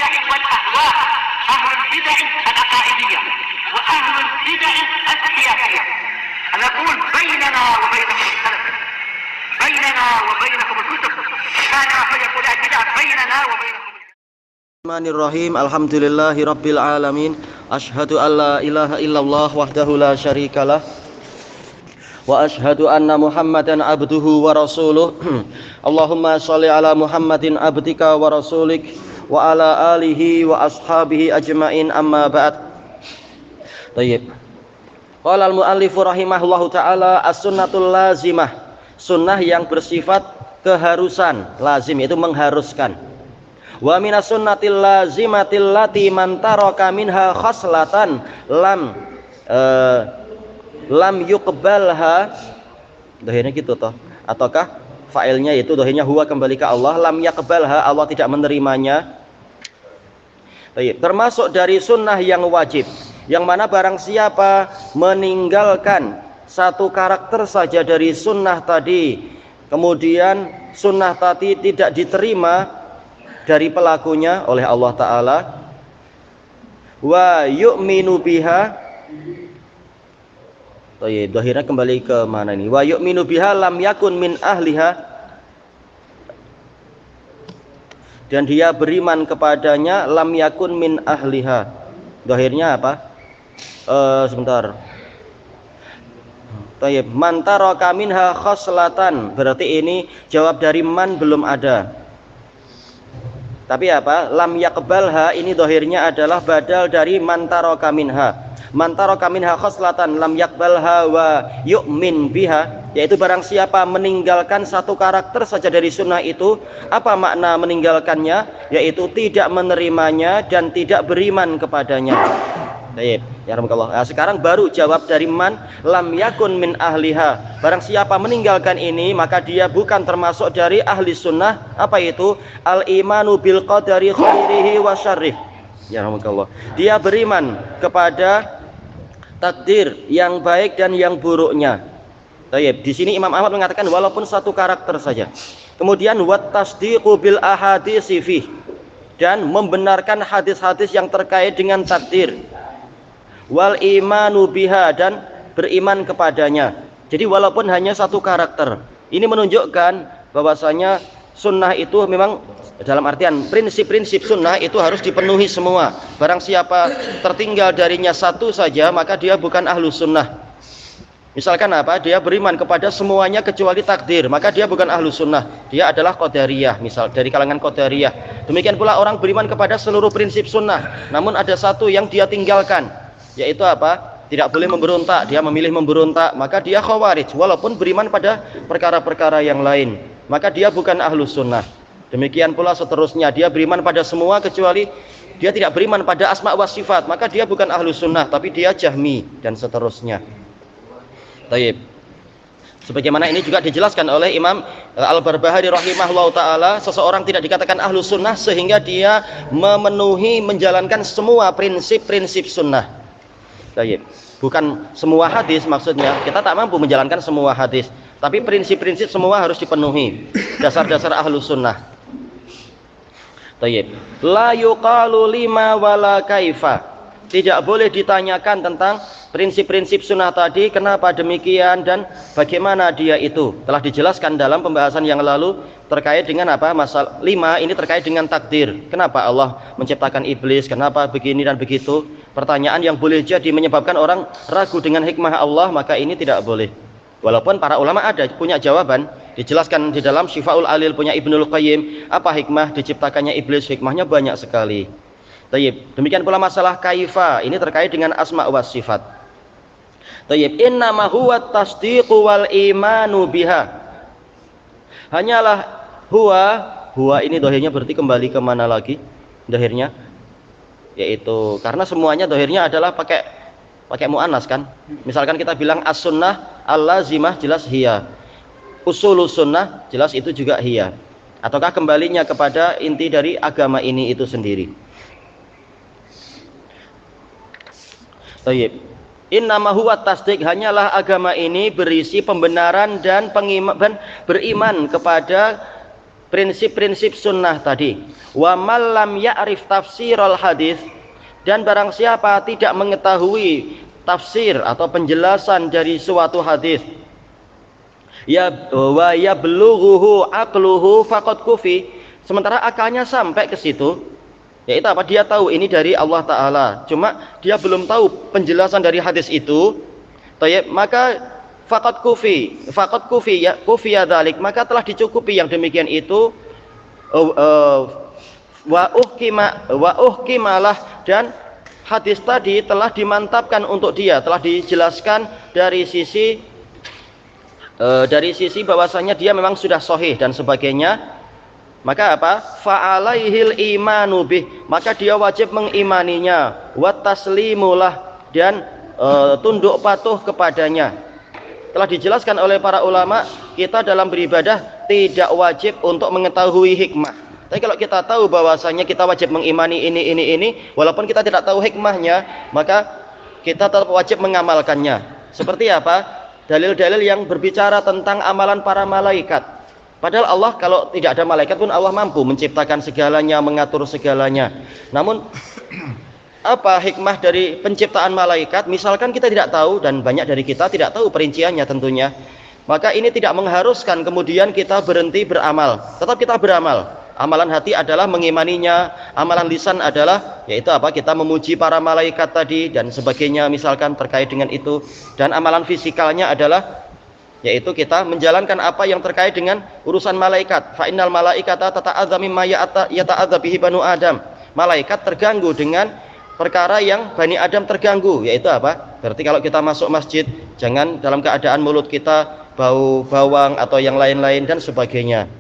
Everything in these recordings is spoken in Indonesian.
البدع والأهواء، أهل البدع العقائدية وأهل البدع السياسية. نقول بيننا وبينكم السلف، بيننا وبينكم الكتب، كان فيقول البدع بيننا وبينكم. Bismillahirrahmanirrahim. Alhamdulillahi rabbil alamin. Asyhadu an la ilaha illallah wahdahu la syarikalah wa asyhadu anna Muhammadan abduhu wa rasuluh. Allahumma shalli ala Muhammadin abdika wa rasulik wa ala alihi wa ashabihi ajmain, amma ba'd. Baik. Qala al-muallifu rahimahullahu taala as-sunnatul lazimah. Sunnah yang bersifat keharusan, lazim itu mengharuskan. Wa minas sunnatil lazimatil lati man taraka minha khaslatan lam yuqbalha. Dohirnya gitu toh, ataukah failnya itu dohirnya huwa kembali ke Allah, lam yaqbalha, Allah tidak menerimanya. Baik, termasuk dari sunnah yang wajib, yang mana barang siapa meninggalkan satu karakter saja dari sunnah tadi, kemudian sunnah tadi tidak diterima dari pelakunya oleh Allah Ta'ala, wa yu'minu biha. Dohirnya kembali ke mana ini? Wa yu'minu biha lam yakun min ahliha, dan dia beriman kepadanya, lam yakun min ahliha. Dohirnya apa? Sebentar. Man taraka minha khoslatan, berarti ini jawab dari man belum ada. Tapi apa? Lam yaqbalha ini dohirnya adalah badal dari man taraka minha. Man taraka minha khoslatan lam yaqbalha wa yu'min biha, yaitu barang siapa meninggalkan satu karakter saja dari sunnah itu. Apa makna meninggalkannya? Yaitu tidak menerimanya dan tidak beriman kepadanya. Baik, ya rahmatullah. Nah, sekarang baru jawab dari man lam yakun min ahliha. Barang siapa meninggalkan ini, maka dia bukan termasuk dari ahli sunnah. Apa itu? Al-imanu bil qadari khairihi wa syarrih. Ya rahmatullah. Dia beriman kepada takdir yang baik dan yang buruknya. Baik, di sini Imam Ahmad mengatakan walaupun satu karakter saja. Kemudian wat tasdiqu bil ahaditsi fi, dan membenarkan hadis-hadis yang terkait dengan takdir. Wal imanu biha, dan beriman kepadanya. Jadi walaupun hanya satu karakter, ini menunjukkan bahwasanya sunnah itu memang dalam artian prinsip-prinsip sunnah itu harus dipenuhi semua. Barang siapa tertinggal darinya satu saja, maka dia bukan ahlu sunnah. Misalkan apa? Dia beriman kepada semuanya kecuali takdir, maka dia bukan ahlu sunnah. Dia adalah qadariyah, misal dari kalangan qadariyah. Demikian pula orang beriman kepada seluruh prinsip sunnah, namun ada satu yang dia tinggalkan, yaitu apa? Tidak boleh memberontak. Dia memilih memberontak, maka dia khawarij walaupun beriman pada perkara-perkara yang lain, maka dia bukan ahlus sunnah. Demikian pula seterusnya, dia beriman pada semua kecuali dia tidak beriman pada asma wa sifat, maka dia bukan ahlus sunnah, tapi dia jahmi, dan seterusnya. Taib. Sebagaimana ini juga dijelaskan oleh Imam Al-Barbahari rahimahullah ta'ala, seseorang tidak dikatakan ahlus sunnah sehingga dia memenuhi menjalankan semua prinsip-prinsip sunnah. Baik. Bukan semua hadis, maksudnya kita tak mampu menjalankan semua hadis, tapi prinsip-prinsip semua harus dipenuhi, dasar-dasar ahlus sunnah. Baik. La yuqalu lima wala kaifa, tidak boleh ditanyakan tentang prinsip-prinsip sunnah tadi, kenapa demikian dan bagaimana dia itu. Telah dijelaskan dalam pembahasan yang lalu terkait dengan apa? Masalah 5 ini terkait dengan takdir. Kenapa Allah menciptakan iblis? Kenapa begini dan begitu? Pertanyaan yang boleh jadi menyebabkan orang ragu dengan hikmah Allah, maka ini tidak boleh. Walaupun para ulama ada punya jawaban, dijelaskan di dalam Syifaul Alil punya Ibnul Qayyim, apa hikmah diciptakannya iblis? Hikmahnya banyak sekali. Tayyib. Demikian pula masalah kaifa, ini terkait dengan asma wa sifat. Tayyib. Innama huwa tasdiqu wal imanu biha. Hanyalah huwa ini dohirnya berarti kembali ke mana lagi dohirnya? Yaitu karena semuanya dohirnya adalah pakai mu'annas kan. Misalkan kita bilang as-sunnah al-lazimah, jelas hiya. Usulus sunnah, jelas itu juga hiya. Ataukah kembalinya kepada inti dari agama ini itu sendiri. Tayyib. Innama huwa tasdik, hanyalah agama ini berisi pembenaran dan beriman kepada prinsip-prinsip sunnah tadi. Wa man lam ya'rif tafsirul hadis, dan barang siapa tidak mengetahui tafsir atau penjelasan dari suatu hadis, ya wa yablughuhu aqluhu faqad kufi, sementara akalnya sampai ke situ, yaitu apa, dia tahu ini dari Allah Ta'ala, cuma dia belum tahu penjelasan dari hadis itu, maka faqad kufi ya kufiya dzalik, maka telah dicukupi yang demikian itu, wa uhkimalah, dan hadis tadi telah dimantapkan untuk dia, telah dijelaskan dari sisi bahwasanya dia memang sudah sahih dan sebagainya. Maka apa? Fa'alaihil imanu bih, maka dia wajib mengimaninya, wa taslimulah, dan tunduk patuh kepadanya. Telah dijelaskan oleh para ulama, kita dalam beribadah tidak wajib untuk mengetahui hikmah. Tapi kalau kita tahu bahwasanya kita wajib mengimani ini, walaupun kita tidak tahu hikmahnya, maka kita tetap wajib mengamalkannya. Seperti apa? Dalil-dalil yang berbicara tentang amalan para malaikat. Padahal Allah, kalau tidak ada malaikat pun Allah mampu menciptakan segalanya, mengatur segalanya. Namun apa hikmah dari penciptaan malaikat? Misalkan kita tidak tahu, dan banyak dari kita tidak tahu perinciannya tentunya, maka ini tidak mengharuskan kemudian kita berhenti beramal. Tetap kita beramal. Amalan hati adalah mengimaninya, amalan lisan adalah yaitu apa? Kita memuji para malaikat tadi dan sebagainya, misalkan terkait dengan itu. Dan amalan fisikalnya adalah yaitu kita menjalankan apa yang terkait dengan urusan malaikat. Fa innal malaikata tata'adza mimma yata'adza bihi banu Adam. Malaikat terganggu dengan perkara yang Bani Adam terganggu, yaitu apa? Berarti kalau kita masuk masjid, jangan dalam keadaan mulut kita bau bawang atau yang lain-lain dan sebagainya.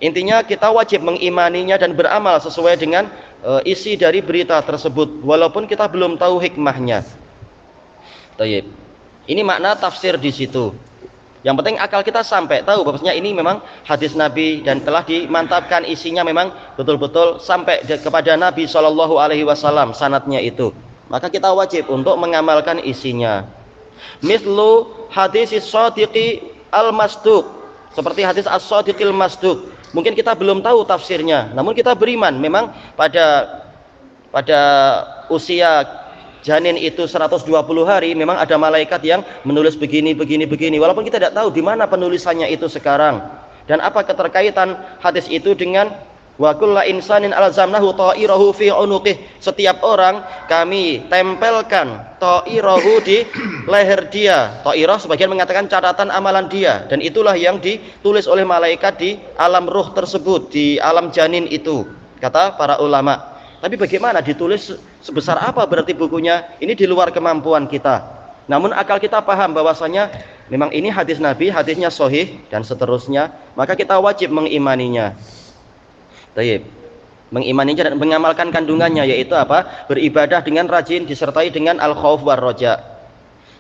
Intinya kita wajib mengimaninya dan beramal sesuai dengan isi dari berita tersebut, walaupun kita belum tahu hikmahnya. Tayyib. Ini makna tafsir di situ. Yang penting akal kita sampai tahu bahwasanya ini memang hadis Nabi dan telah dimantapkan isinya, memang betul-betul sampai kepada Nabi SAW sanadnya itu. Maka kita wajib untuk mengamalkan isinya. Mithlu hadis as-sadiqi al-masduq, seperti hadis as-sadiqil masduq. Mungkin kita belum tahu tafsirnya, namun kita beriman memang pada usia janin itu 120 hari memang ada malaikat yang menulis begini, walaupun kita tidak tahu di mana penulisannya itu sekarang, dan apa keterkaitan hadis itu dengan wa kullu insanin alzamnahu ta'irahu fi unuqih, setiap orang kami tempelkan ta'irahu di leher dia. Ta'irah sebagian mengatakan catatan amalan dia, dan itulah yang ditulis oleh malaikat di alam ruh tersebut, di alam janin itu, kata para ulama. Tapi bagaimana ditulis, sebesar apa berarti bukunya? Ini di luar kemampuan kita. Namun akal kita paham bahwasanya memang ini hadis Nabi, hadisnya sahih dan seterusnya, maka kita wajib mengimaninya. Tayyib. Mengimaninya dan mengamalkan kandungannya, yaitu apa? Beribadah dengan rajin disertai dengan al-khauf war roja.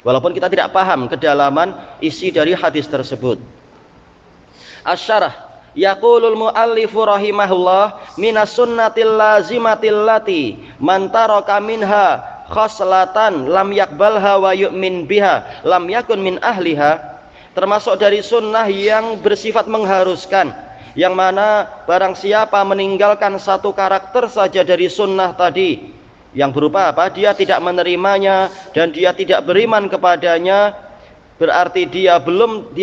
Walaupun kita tidak paham kedalaman isi dari hadis tersebut. Asyarah, yaqulul muallifu rahimahullah minas sunnatil lazimatil lati man taraka minha khaslatan lam yakbalha wa yu'min biha lam yakun min ahliha, termasuk dari sunnah yang bersifat mengharuskan, yang mana barang siapa meninggalkan satu karakter saja dari sunnah tadi, yang berupa apa? Dia tidak menerimanya dan dia tidak beriman kepadanya, berarti dia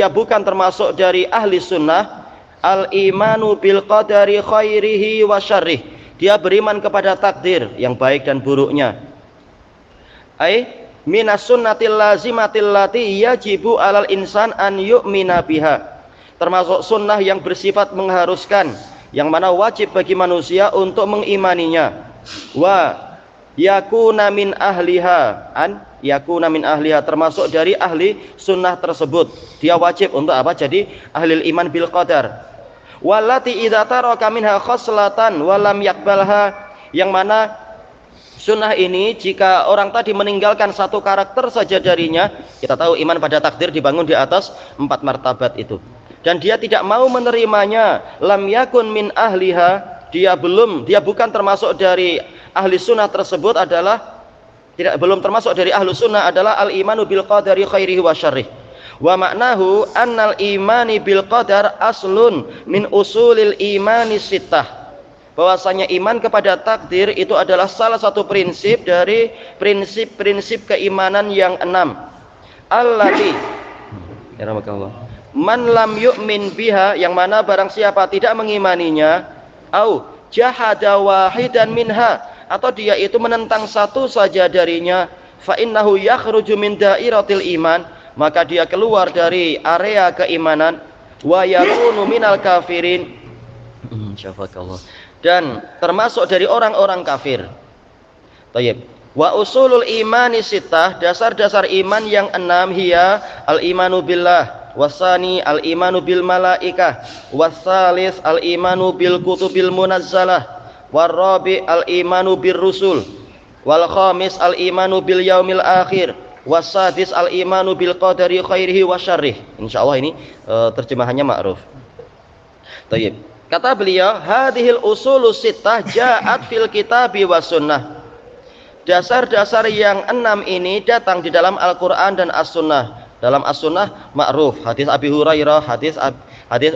bukan termasuk dari ahli sunnah. Al-imanu bil qadari khairihi wa syarrih, dia beriman kepada takdir yang baik dan buruknya. Minas sunnatil lazimatil lati yajibu alal insan an yu'mina biha, termasuk sunnah yang bersifat mengharuskan, yang mana wajib bagi manusia untuk mengimaninya. Wa yakuna min ahliha, termasuk dari ahli sunnah tersebut, dia wajib untuk apa? Jadi ahli iman bil qadar. Wallati idza taraka minha khaslatan wa lam yakbalha, yang mana sunnah ini jika orang tadi meninggalkan satu karakter saja darinya, kita tahu iman pada takdir dibangun di atas 4 martabat itu, dan dia tidak mau menerimanya, lam yakun min ahliha, dia bukan termasuk dari ahli sunnah tersebut, belum termasuk dari ahli sunnah adalah al-imanu bil qadari khairihi wa syarrih. Wa maknahu annal imani bil qadar aslun min usulil imani sittah. Bahwasanya iman kepada takdir itu adalah salah satu prinsip dari prinsip-prinsip keimanan yang 6. Allati man lam yu'min biha, yang mana barang siapa tidak mengimaninya, au jahada wahidan minha, atau dia itu menentang satu saja darinya, fa innahu yakhruju min dairatil iman, maka dia keluar dari area keimanan, wa yakunu minal kafirin, syafakallah, dan termasuk dari orang-orang kafir. Tayyib. Wa usulul imani sittah, dasar-dasar iman yang 6, hiya al imanu billah, wasani al imanu bil malaikah, wasalis al imanu bil kutubil munazzalah, warabi al imanu bir rusul, wal khamis al imanu bil yaumil akhir, wasadis al imanu bil qadari khairihi wa syarrih. Insyaallah ini terjemahannya ma'ruf. Tayyib. Kata beliau, hadhil usulus sittah ja'at fil kitabi was sunnah. Dasar-dasar yang 6 ini datang di dalam Al-Qur'an dan As-Sunnah. Dalam As-Sunnah ma'ruf, hadis Abi Hurairah, hadis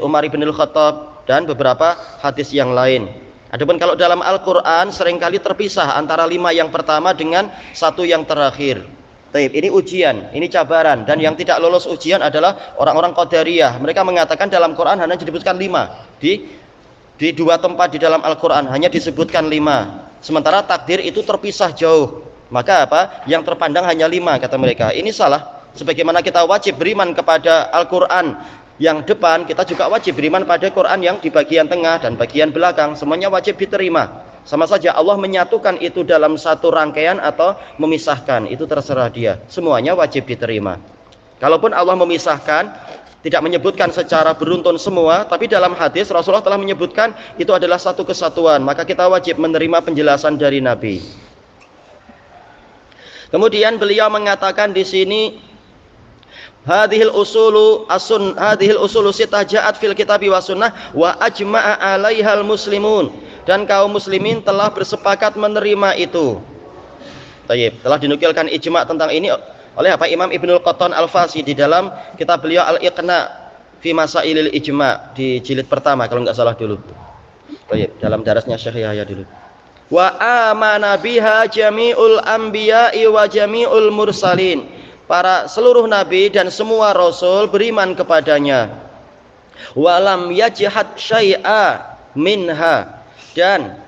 Umar bin Al-Khattab, dan beberapa hadis yang lain. Adapun kalau dalam Al-Qur'an seringkali terpisah antara 5 yang pertama dengan 1 yang terakhir. Taib, ini ujian, ini cabaran, dan yang tidak lolos ujian adalah orang-orang Qadariyah. Mereka mengatakan dalam Quran hanya disebutkan 5. Di 2 tempat di dalam Al-Qur'an hanya disebutkan 5. Sementara takdir itu terpisah jauh. Maka apa? Yang terpandang hanya 5, kata mereka. Ini salah. Sebagaimana kita wajib beriman kepada Al-Quran yang depan, kita juga wajib beriman pada Quran yang di bagian tengah dan bagian belakang. Semuanya wajib diterima. Sama saja Allah menyatukan itu dalam satu rangkaian atau memisahkan, itu terserah dia. Semuanya wajib diterima. Kalaupun Allah memisahkan, tidak menyebutkan secara beruntun semua, tapi dalam hadis Rasulullah telah menyebutkan itu adalah satu kesatuan, maka kita wajib menerima penjelasan dari Nabi. Kemudian beliau mengatakan di sini, hadhil usulu sittah ja'at fil kitabi was sunnah wa ajma'a 'alaihal muslimun, dan kaum muslimin telah bersepakat menerima itu. Tayyib, telah dinukilkan ijma' tentang ini oleh apa? Imam Ibnul Qattan Al-Fasi di dalam kitab beliau Al-Iqna fi Masailil Ijma' di jilid pertama kalau enggak salah dulu. Tayyib, dalam darasnya Syekh Yahya dulu. Wa amana biha jami'ul anbiya'i wa jami'ul mursalin. Para seluruh nabi dan semua rasul beriman kepadanya. Wa lam yajhad syai'a minha, dan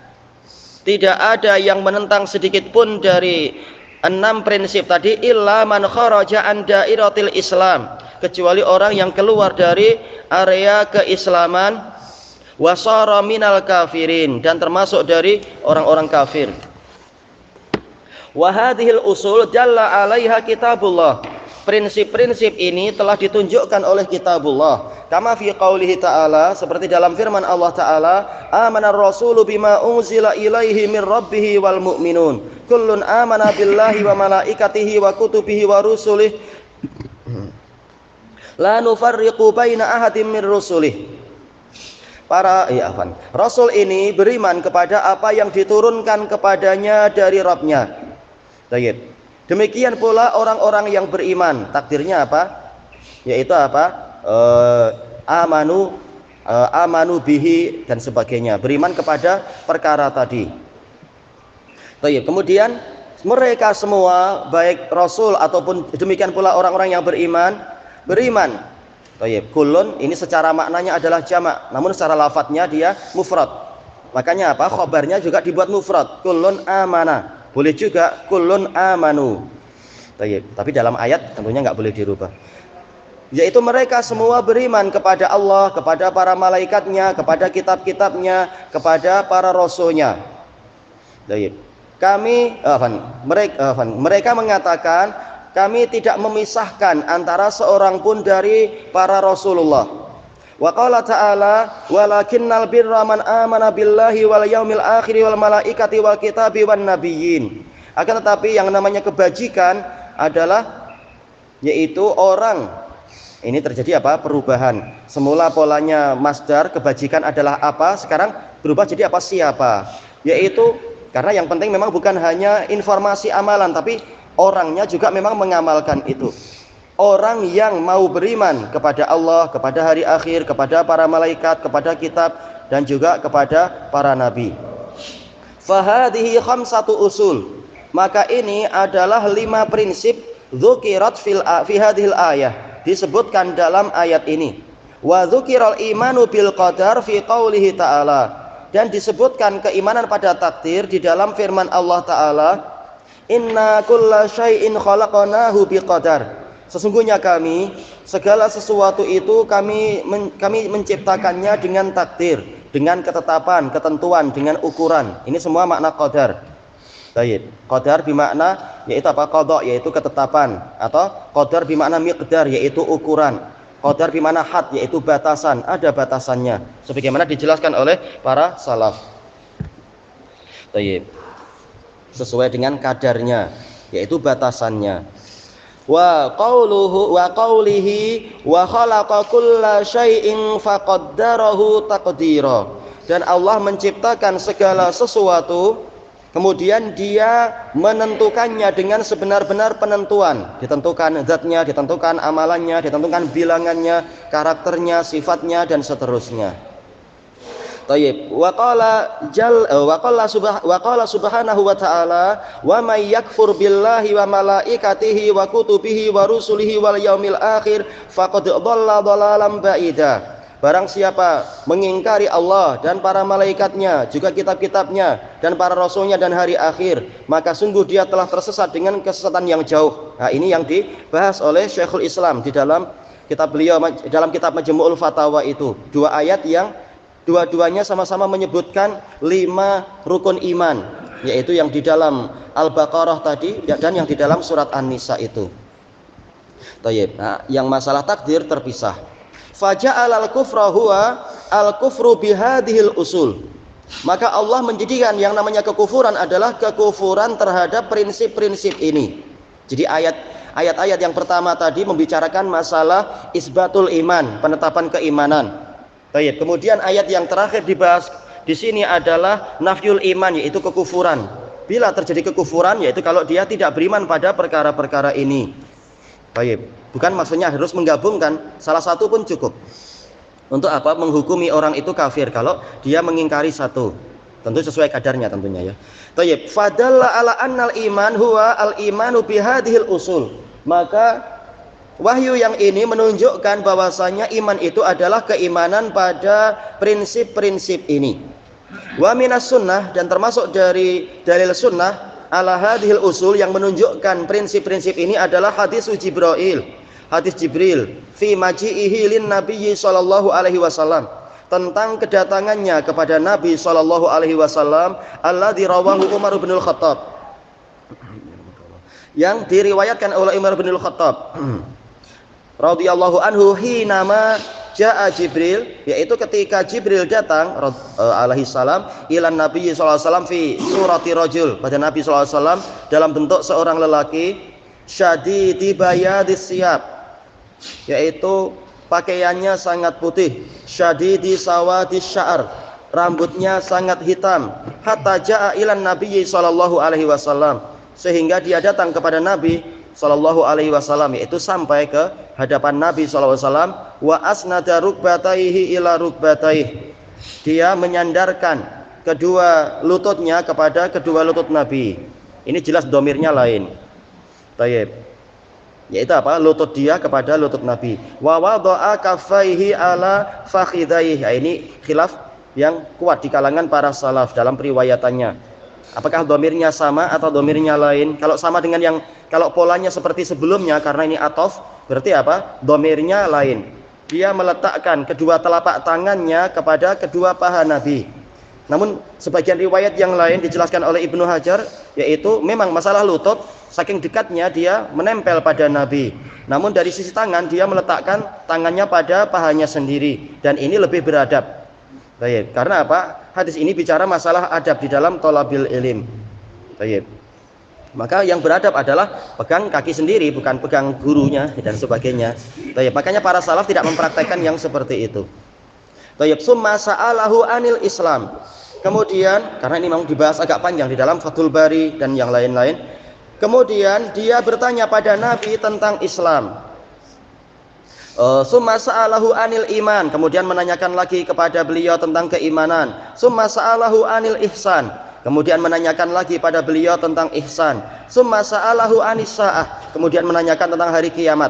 tidak ada yang menentang sedikit pun dari 6 prinsip tadi, illa man kharaja an dairatil Islam, kecuali orang yang keluar dari area keislaman, wasara minal kafirin, dan termasuk dari orang-orang kafir. Wa hadhil usul jalla 'alaiha kitabullah. Prinsip-prinsip ini telah ditunjukkan oleh kitabullah. Kama fi qaulihi ta'ala, seperti dalam firman Allah Ta'ala, amanar rasulu bima unzila ilaihi min rabbihi wal mu'minun kullun amana billahi wa malaikatihi wa kutubihi wa rusulih la nufarriqu baina ahadin min rusulih. Rasul ini beriman kepada apa yang diturunkan kepadanya dari Rabbnya. Baik. Demikian pula orang-orang yang beriman, takdirnya apa? Yaitu apa? Amanu bihi dan sebagainya, beriman kepada perkara tadi. Baik. Kemudian mereka semua, baik Rasul ataupun demikian pula orang-orang yang beriman. Baik. Kulun ini secara maknanya adalah jamak, namun secara lafadznya dia mufrad. Makanya apa? Khobarnya juga dibuat mufrad. Kulun amana. Boleh juga kulun amanu. Tapi dalam ayat tentunya nggak boleh dirubah. Yaitu mereka semua beriman kepada Allah, kepada para malaikatnya, kepada kitab-kitabnya, kepada para rasulnya. Mereka mengatakan, kami tidak memisahkan antara seorang pun dari para Rasulullah. Wa qala ta'ala walakinnal birra man amana billahi wal yaumil akhir wal malaikati wal kitabi wan nabiyyin. Akan tetapi yang namanya kebajikan adalah yaitu orang. Ini terjadi apa? Perubahan. Semula polanya masdar kebajikan adalah apa, sekarang berubah jadi apa? Siapa? Yaitu karena yang penting memang bukan hanya informasi amalan, tapi orangnya juga memang mengamalkan itu. orang yang mau beriman kepada Allah, kepada hari akhir, kepada para malaikat, kepada kitab, dan juga kepada para nabi. Fahadihi khamsatu usul. Maka ini adalah 5 prinsip dzukirat fi hadhil ayah, disebutkan dalam ayat ini. Wa dzukiral imanu bil qadar fi qaulihi ta'ala, dan disebutkan keimanan pada takdir di dalam firman Allah Ta'ala, inna kulla syai'in khalaqnahu biqadar. Sesungguhnya kami, segala sesuatu itu kami menciptakannya dengan takdir, dengan ketetapan, ketentuan, dengan ukuran. Ini semua makna qadar. Baik, qadar bermakna yaitu apa? Qadha, yaitu ketetapan, atau qadar bermakna miqdar, yaitu ukuran. Qadar bermakna had, yaitu batasan, ada batasannya, sebagaimana dijelaskan oleh para salaf. Baik, sesuai dengan kadarnya, yaitu batasannya. Wa qawlihi wa khalaqa kulla syai'in faqaddarahu taqdira. Dan Allah menciptakan segala sesuatu, kemudian dia menentukannya dengan sebenar-benar penentuan. Ditentukan zatnya, ditentukan amalannya, ditentukan bilangannya, karakternya, sifatnya, dan seterusnya. Tayyib. Wa qala subhanahu wa ta'ala, wa may yakfur billahi wa malaikatihi wa kutubihi wa rusulihi wal yaumil akhir faqad dhalla dhalalan ba'ida. Barang siapa mengingkari Allah dan para malaikatnya, juga kitab-kitabnya, dan para rasulnya dan hari akhir, maka sungguh dia telah tersesat dengan kesesatan yang jauh. Nah, ini yang dibahas oleh Syekhul Islam di dalam kitab beliau, dalam kitab Majmu'ul Fatawa itu. 2 ayat yang dua-duanya sama-sama menyebutkan 5 rukun iman, yaitu yang di dalam Al-Baqarah tadi dan yang di dalam surat An-Nisa itu. Tayyib. Nah, yang masalah takdir terpisah. Faja'al al-kufra huwa al-kufru bihadhil usul. Maka Allah menjadikan yang namanya kekufuran adalah kekufuran terhadap prinsip-prinsip ini. Jadi ayat-ayat yang pertama tadi membicarakan masalah isbatul iman, penetapan keimanan. Baik, kemudian ayat yang terakhir dibahas di sini adalah nafyul iman, yaitu kekufuran. Bila terjadi kekufuran, yaitu kalau dia tidak beriman pada perkara-perkara ini. Baik, bukan maksudnya harus menggabungkan, salah satu pun cukup. Untuk apa? Menghukumi orang itu kafir kalau dia mengingkari satu. Tentu sesuai kadarnya tentunya ya. Baik, fadalla ala annal iman huwa al-imanu bihadhil usul. Maka wahyu yang ini menunjukkan bahwasanya iman itu adalah keimanan pada prinsip-prinsip ini. Wa minas sunnah, dan termasuk dari dalil sunnah ala hadhil usul yang menunjukkan prinsip-prinsip ini adalah hadis Jibril. Hadis Jibril fi maji'ihi lin nabiyyi sallallahu alaihi wasallam, tentang kedatangannya kepada Nabi sallallahu alaihi wasallam, alladzi rawahu Umar bin Al-Khattab, yang diriwayatkan oleh Umar bin Al-Khattab radhiyallahu anhu, hinama jaa Jibril, yaitu ketika Jibril datang alaihi salam ilan Nabi sallallahu alaihi wasallam fi surati rajul, pada Nabi sallallahu alaihi wasallam dalam bentuk seorang lelaki, syadidi bayadis siyab, yaitu pakaiannya sangat putih, syadidi sawadis sya'r, rambutnya sangat hitam, hatta jaa ilan Nabi sallallahu alaihi wasallam, sehingga dia datang kepada Nabi sallallahu alaihi wasallam, yaitu sampai ke hadapan Nabi sallallahu alaihi wasallam, wa asnada rukbataihi ila rukbataihi, dia menyandarkan kedua lututnya kepada kedua lutut Nabi. Ini jelas domirnya lain. Tayyib. Yaitu apa? Lutut dia kepada lutut Nabi. Wa wada'a kaffaihi ala fakhidaihi. Ini khilaf yang kuat di kalangan para salaf dalam periwayatannya. Apakah domirnya sama atau domirnya lain? Kalau sama dengan yang, kalau polanya seperti sebelumnya, karena ini atof, berarti apa? Domirnya lain. Dia meletakkan kedua telapak tangannya kepada kedua paha Nabi. Namun sebagian riwayat yang lain dijelaskan oleh Ibnu Hajar, yaitu memang masalah lutut, saking dekatnya dia menempel pada Nabi. Namun dari sisi tangan dia meletakkan tangannya pada pahanya sendiri, dan ini lebih beradab. Baik, karena apa? Hadis ini bicara masalah adab di dalam thalabil ilm. Baik. Maka yang beradab adalah pegang kaki sendiri, bukan pegang gurunya dan sebagainya. Baik, makanya para salaf tidak mempraktekkan yang seperti itu. Baik, summa sa'alahu anil Islam. Kemudian, karena ini memang dibahas agak panjang di dalam Fathul Bari dan yang lain-lain. Kemudian dia bertanya pada Nabi tentang Islam. Summa sa'alahu anil iman, kemudian menanyakan lagi kepada beliau tentang keimanan. Summa sa'alahu anil ihsan, kemudian menanyakan lagi pada beliau tentang ihsan. Summa sa'alahu anis sa'ah, kemudian menanyakan tentang hari kiamat.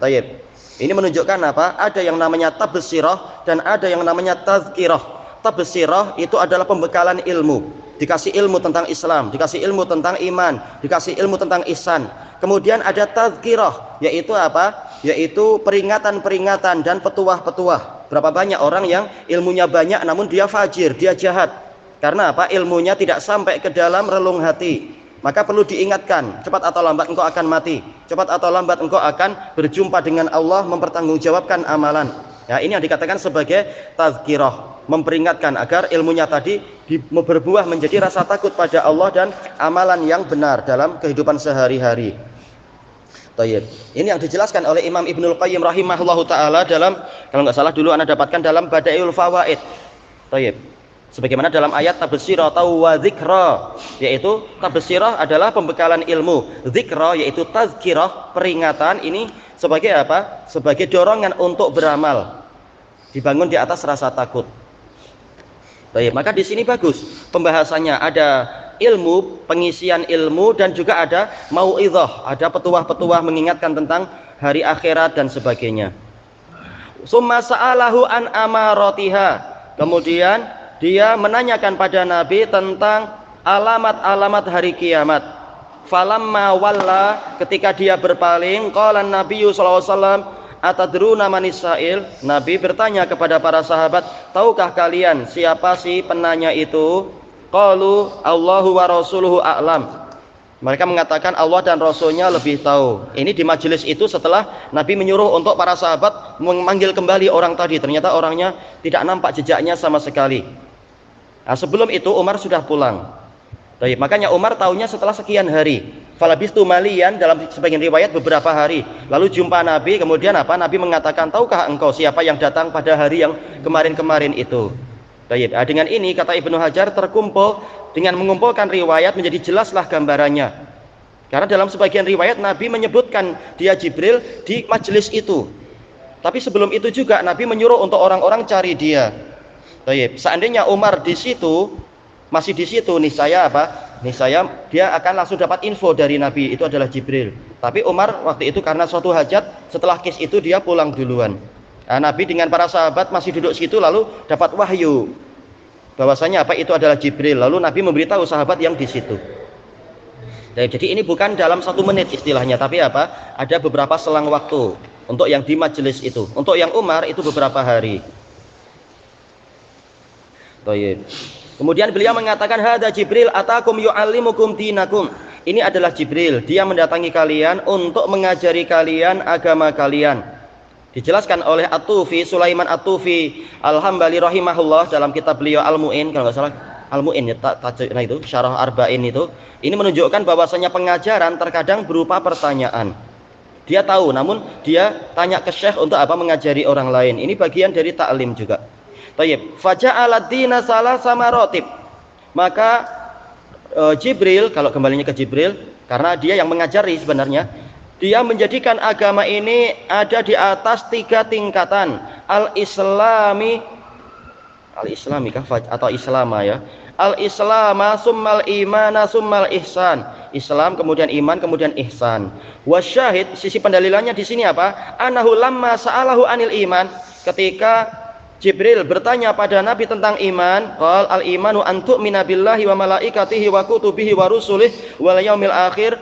Baik. Ini menunjukkan apa? Ada yang namanya tabsirah dan ada yang namanya tazkirah. Tabsirah itu adalah pembekalan ilmu. Dikasih ilmu tentang Islam, dikasih ilmu tentang iman, dikasih ilmu tentang ihsan. Kemudian ada tazkirah, yaitu apa? Yaitu peringatan-peringatan dan petuah-petuah. Berapa banyak orang yang ilmunya banyak namun dia fajir, dia jahat. Karena apa? Ilmunya tidak sampai ke dalam relung hati. Maka perlu diingatkan, cepat atau lambat engkau akan mati. Cepat atau lambat engkau akan berjumpa dengan Allah, mempertanggungjawabkan amalan. Ya, ini yang dikatakan sebagai tazkirah, memperingatkan agar ilmunya tadi berbuah menjadi rasa takut pada Allah dan amalan yang benar dalam kehidupan sehari-hari. Tayyib. Ini yang dijelaskan oleh Imam Ibnul Qayyim rahimahullahu taala dalam, kalau nggak salah dulu Anda dapatkan dalam Bada'iul Fawaid. Tayyib. Sebagaimana dalam ayat tabsirah atau wa dzikra, yaitu tabsirah adalah pembekalan ilmu, dzikra yaitu tazkirah, peringatan. Ini sebagai apa? Sebagai dorongan untuk beramal. Dibangun di atas rasa takut. Tayyib. Maka di sini bagus pembahasannya, ada ilmu, pengisian ilmu, dan juga ada mau'izah, ada petuah-petuah mengingatkan tentang hari akhirat dan sebagainya. Summa sa'alahu an amaratiha, kemudian dia menanyakan pada Nabi tentang alamat-alamat hari kiamat. Falamma walla, ketika dia berpaling, qala Nabiyyu sallallahu alaihi wasallam, atadruna manis sa'il? Nabi bertanya kepada para sahabat, tahukah kalian siapa si penanya itu? Qalu Allahu wa rasuluhu a'lam. Mereka mengatakan Allah dan Rasulnya lebih tahu. Ini di majelis itu setelah Nabi menyuruh untuk para sahabat memanggil kembali orang tadi. Ternyata orangnya tidak nampak jejaknya sama sekali. Nah, sebelum itu Umar sudah pulang. Baik, makanya Umar tahunya setelah sekian hari. Falabistu malian, dalam sebagian riwayat beberapa hari. Lalu jumpa Nabi, kemudian apa? Nabi mengatakan, tahukah engkau siapa yang datang pada hari yang kemarin-kemarin itu? Baik, dengan ini kata Ibnu Hajar terkumpul, dengan mengumpulkan riwayat menjadi jelaslah gambarannya. Karena dalam sebagian riwayat Nabi menyebutkan dia Jibril di majelis itu. Tapi sebelum itu juga Nabi menyuruh untuk orang-orang cari dia. Baik, seandainya Umar di situ, masih di situ, niscaya apa? Niscaya dia akan langsung dapat info dari Nabi itu adalah Jibril. Tapi Umar waktu itu karena suatu hajat, setelah kes itu dia pulang duluan. Nah, Nabi dengan para sahabat masih duduk situ, lalu dapat wahyu bahwasanya apa itu adalah Jibril. Lalu Nabi memberitahu sahabat yang di situ. Jadi ini bukan dalam 1 menit istilahnya, tapi apa? Ada beberapa selang waktu untuk yang di majelis itu. Untuk yang Umar itu beberapa hari. Kemudian beliau mengatakan, hada Jibril atakum yu'allimukum dinakum. Ini adalah Jibril, dia mendatangi kalian untuk mengajari kalian agama kalian. Dijelaskan oleh At-Tufi, Sulaiman At-Tufi Al-Hambali rahimahullah dalam kitab beliau Al-Mu'in, kalau nggak salah Al-Mu'in ya, nah itu Syarah Arba'in itu. Ini menunjukkan bahwasanya pengajaran terkadang berupa pertanyaan. Dia tahu, namun dia tanya ke syekh untuk apa? Mengajari orang lain. Ini bagian dari ta'lim juga. Tayyib. Faja'alad dina salasa maratib. Maka Jibril, kalau kembalinya ke Jibril, karena dia yang mengajari sebenarnya, dia menjadikan agama ini ada di atas 3 tingkatan. Al-Islami kah atau Islama ya? Al-Islama summal imana summal ihsan. Islam kemudian iman kemudian ihsan. Wasyahid, sisi pendalilannya di sini apa? Anahu lamma sa'alahu anil iman. Ketika Jibril bertanya pada Nabi tentang iman, qal al-imanu an tu'mina billahi wa malaikatihi wa kutubihi wa rusulihi wal yaumil akhir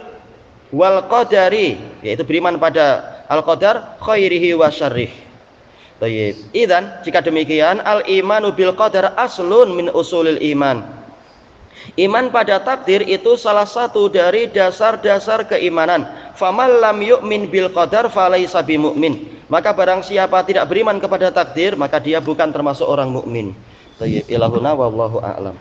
wal qadari, yaitu beriman pada al-qadar khairihi wa syarrih. Baik. Idzan, jika demikian, al-imanu bil qadar aslun min usulil iman. Iman pada takdir itu salah satu dari dasar-dasar keimanan. Faman lam yu'min bil qadar falaysa bimumin. Maka barang siapa tidak beriman kepada takdir, maka dia bukan termasuk orang mukmin. Baik, ilahuna wallahu a'lam.